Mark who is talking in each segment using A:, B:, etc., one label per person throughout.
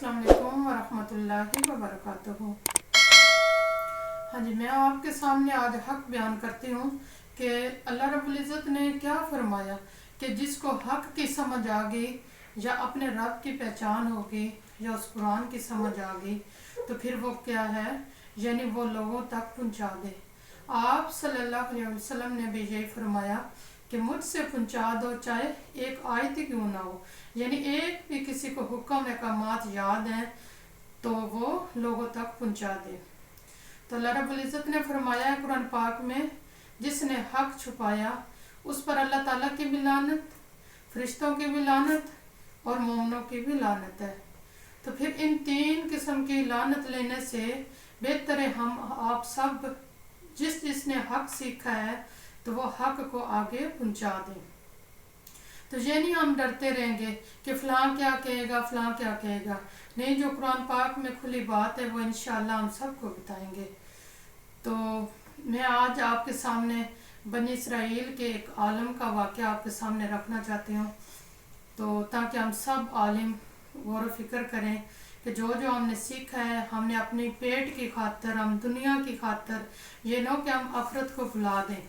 A: السلام علیکم ورحمۃ اللہ وبرکاتہ۔ ہاں جی، میں آپ کے سامنے آج حق بیان کرتی ہوں کہ اللہ رب العزت نے کیا فرمایا کہ جس کو حق کی سمجھ آ گئی یا اپنے رب کی پہچان ہوگی یا اس قرآن کی سمجھ آ گئی تو پھر وہ کیا ہے، یعنی وہ لوگوں تک پہنچا دے۔ آپ صلی اللہ علیہ وسلم نے بھی یہی فرمایا کہ مجھ سے پہنچا دو چاہے ایک آیت کیوں نہ ہو، یعنی ایک بھی کسی کو حکم احکامات یاد ہیں تو وہ لوگوں تک پہنچا دے۔ تو اللہ رب العزت نے فرمایا ہے قرآن پاک میں، جس نے حق چھپایا اس پر اللہ تعالیٰ کی بھی لعنت، فرشتوں کی بھی لعنت اور مومنوں کی بھی لعنت ہے۔ تو پھر ان تین قسم کی لعنت لینے سے بہتر ہے ہم آپ سب جس نے حق سیکھا ہے تو وہ حق کو آگے پہنچا دیں۔ تو یہ نہیں ہم ڈرتے رہیں گے کہ فلاں کیا کہے گا، فلاں کیا کہے گا، نہیں، جو قرآن پاک میں کھلی بات ہے وہ انشاءاللہ ہم سب کو بتائیں گے۔ تو میں آج آپ کے سامنے بنی اسرائیل کے ایک عالم کا واقعہ آپ کے سامنے رکھنا چاہتی ہوں، تو تاکہ ہم سب عالم غور و فکر کریں کہ جو ہم نے سیکھا ہے ہم نے اپنی پیٹ کی خاطر، ہم دنیا کی خاطر، یہ نہ کہ ہم آخرت کو بھلا دیں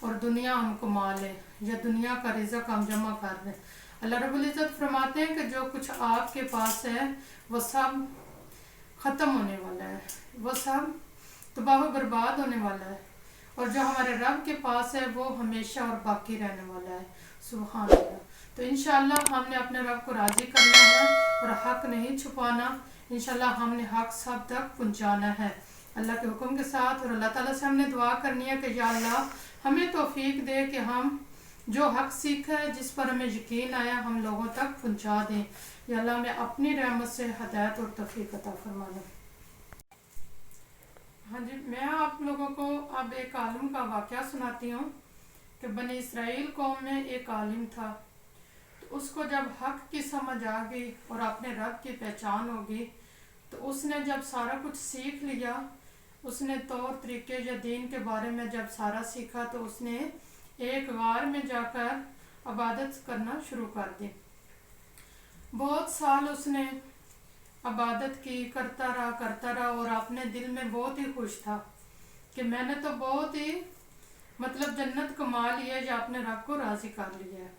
A: اور دنیا ہم کما لیں یا دنیا کا رزق ہم جمع کر دیں۔ اللہ رب العزت فرماتے ہیں کہ جو کچھ آپ کے پاس ہے وہ سب ختم ہونے والا ہے، وہ سب تباہ و برباد ہونے والا ہے، اور جو ہمارے رب کے پاس ہے وہ ہمیشہ اور باقی رہنے والا ہے۔ سبحان اللہ۔ تو انشاءاللہ ہم نے اپنے رب کو راضی کرنا ہے اور حق نہیں چھپانا، انشاءاللہ ہم نے حق سب تک پہنچانا ہے اللہ کے حکم کے ساتھ، اور اللہ تعالیٰ سے ہم نے دعا کرنی ہے کہ یا اللہ ہمیں توفیق دے کہ ہم جو حق سیکھا ہے، جس پر ہمیں یقین آیا، ہم لوگوں تک پہنچا دیں۔ یا اللہ ہمیں اپنی رحمت سے ہدایت اور توفیق عطا فرما دیں۔ ہاں جی، میں آپ لوگوں کو اب ایک عالم کا واقعہ سناتی ہوں کہ بنی اسرائیل قوم میں ایک عالم تھا، تو اس کو جب حق کی سمجھ آ گئی اور اپنے رب کی پہچان ہو گئی تو اس نے جب سارا کچھ سیکھ لیا، اس نے طور طریقے یا دین کے بارے میں جب سارا سیکھا تو اس نے ایک غار میں جا کر عبادت کرنا شروع کر دی۔ بہت سال اس نے عبادت کی، کرتا رہا اور اپنے دل میں بہت ہی خوش تھا کہ میں نے تو بہت ہی جنت کما لی ہے یا اپنے رب کو راضی کر لیا ہے۔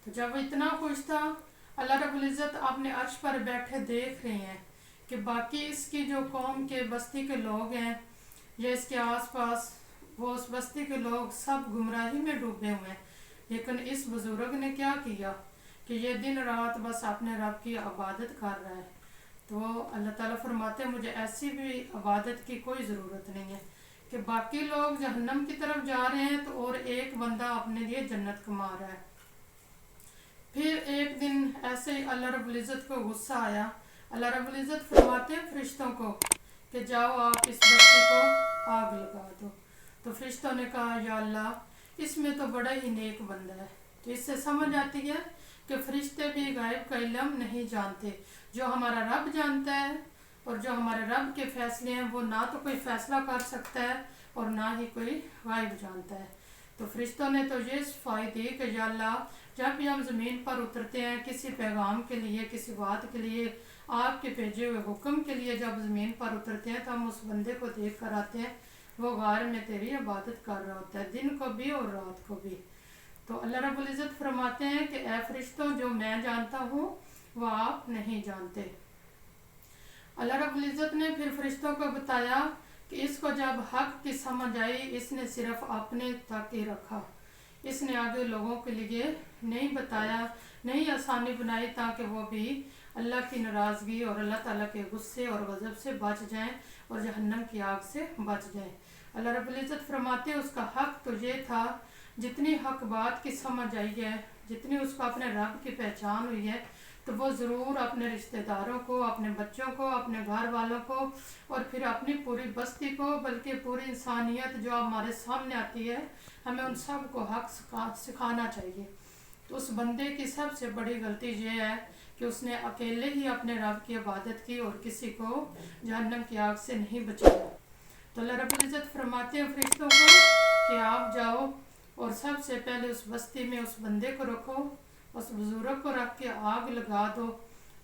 A: تو جب وہ اتنا خوش تھا، اللہ رب العزت اپنے عرش پر بیٹھے دیکھ رہے ہیں کہ باقی اس کی جو قوم کے بستی کے لوگ ہیں یا اس کے آس پاس وہ اس بستی کے لوگ سب گمراہی میں ڈوبے ہوئے ہیں، لیکن اس بزرگ نے کیا کیا کہ یہ دن رات بس اپنے رب کی عبادت کر رہا ہے۔ تو اللہ تعالیٰ فرماتے ہیں مجھے ایسی بھی عبادت کی کوئی ضرورت نہیں ہے کہ باقی لوگ جہنم کی طرف جا رہے ہیں تو اور ایک بندہ اپنے لیے جنت کما رہا ہے۔ پھر ایک دن ایسے ہی اللہ رب العزت کو غصہ آیا، اللہ رب العزت فرماتے ہیں فرشتوں کو کہ جاؤ آپ اس بستی کو آگ لگا دو۔ تو فرشتوں نے کہا یا اللہ اس میں تو بڑا ہی نیک بندہ ہے۔ تو اس سے سمجھ آتی ہے کہ فرشتے بھی غیب کا علم نہیں جانتے، جو ہمارا رب جانتا ہے، اور جو ہمارے رب کے فیصلے ہیں وہ نہ تو کوئی فیصلہ کر سکتا ہے اور نہ ہی کوئی غائب جانتا ہے۔ تو فرشتوں نے تو یہ صفائی دی کہ یا اللہ جب بھی ہم زمین پر اترتے ہیں کسی پیغام کے لیے، کسی بات کے لیے، آپ کے بھیجے ہوئے حکم کے لیے جب زمین پر اترتے ہیں تو ہم اس بندے کو دیکھ کر آتے ہیں، وہ غار میں تیری عبادت کر رہا ہوتا ہے، دن کو بھی اور رات کو بھی۔ تو اللہ رب العزت فرماتے ہیں کہ اے فرشتوں جو میں جانتا ہوں وہ آپ نہیں جانتے۔ اللہ رب العزت نے پھر فرشتوں کو بتایا کہ اس کو جب حق کی سمجھ آئی اس نے صرف اپنے تک ہی رکھا، اس نے آگے لوگوں کے لیے نہیں بتایا، نہیں آسانی بنائی تاکہ وہ بھی اللہ کی ناراضگی اور اللہ تعالیٰ کے غصے اور غضب سے بچ جائیں اور جہنم کی آگ سے بچ جائیں۔ اللہ رب العزت فرماتے ہیں اس کا حق تو یہ تھا، جتنی حق بات کی سمجھ آئی ہے، جتنی اس کو اپنے رب کی پہچان ہوئی ہے، تو وہ ضرور اپنے رشتہ داروں کو، اپنے بچوں کو، اپنے گھر والوں کو اور پھر اپنی پوری بستی کو، بلکہ پوری انسانیت جو ہمارے سامنے آتی ہے، ہمیں ان سب کو حق سکھانا چاہیے۔ تو اس بندے کی سب سے بڑی غلطی یہ ہے کہ اس نے اکیلے ہی اپنے رب کی عبادت کی اور کسی کو جہنم کی آگ سے نہیں بچایا۔ تو اللہ رب العزت فرماتے ہیں فرشتوں کو کہ آپ جاؤ اور سب سے پہلے اس بستی میں اس بندے کو رکھو، اس بزرگ کو رکھ کے آگ لگا دو،